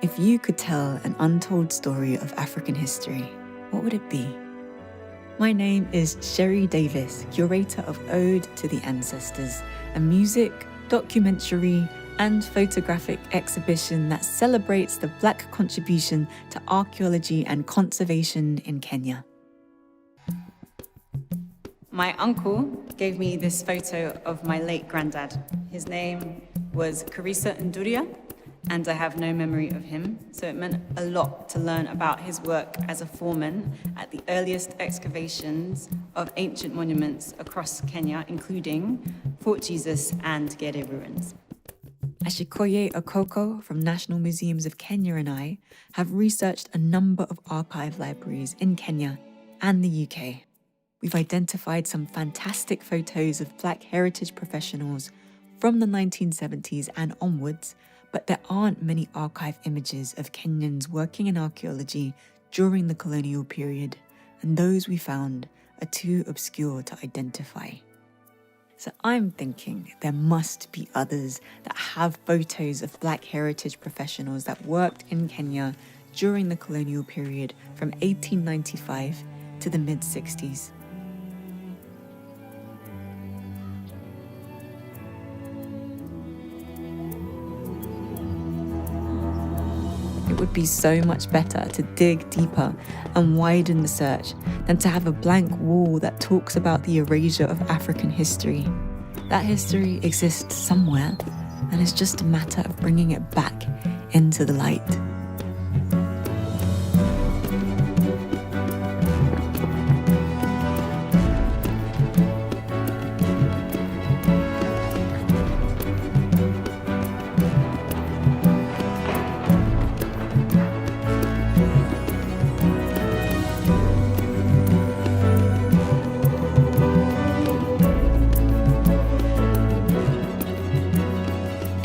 If you could tell an untold story of African history, what would it be? My name is Sherry Davis, curator of Ode to the Ancestors, a music, documentary, and photographic exhibition that celebrates the Black contribution to archaeology and conservation in Kenya. My uncle gave me this photo of my late granddad. His name was Karisa Nduria, and I have no memory of him, so it meant a lot to learn about his work as a foreman at the earliest excavations of ancient monuments across Kenya, including Fort Jesus and Gere ruins. Ashikoye Okoko from National Museums of Kenya and I have researched a number of archive libraries in Kenya and the UK. We've identified some fantastic photos of Black heritage professionals from the 1970s and onwards, but there aren't many archive images of Kenyans working in archaeology during the colonial period, and those we found are too obscure to identify. So I'm thinking there must be others that have photos of Black heritage professionals that worked in Kenya during the colonial period from 1895 to the mid-60s. It would be so much better to dig deeper and widen the search than to have a blank wall that talks about the erasure of African history. That history exists somewhere, and it's just a matter of bringing it back into the light.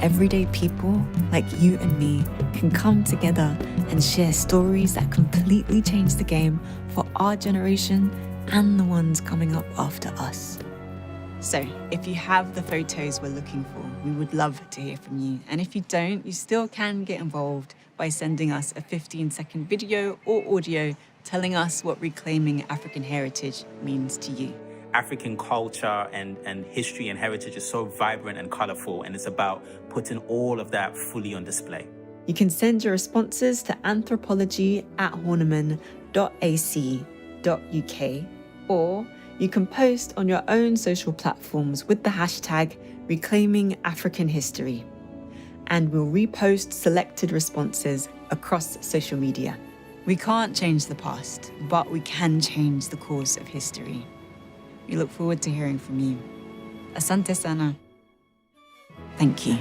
Everyday people like you and me can come together and share stories that completely change the game for our generation and the ones coming up after us. So, if you have the photos we're looking for, we would love to hear from you. And if you don't, you still can get involved by sending us a 15-second video or audio telling us what reclaiming African heritage means to you. African culture and history and heritage is so vibrant and colorful, and it's about putting all of that fully on display. You can send your responses to anthropology@horniman.ac.uk, or you can post on your own social platforms with the hashtag Reclaiming African History. And we'll repost selected responses across social media. We can't change the past, but we can change the course of history. We look forward to hearing from you. Asante sana. Thank you.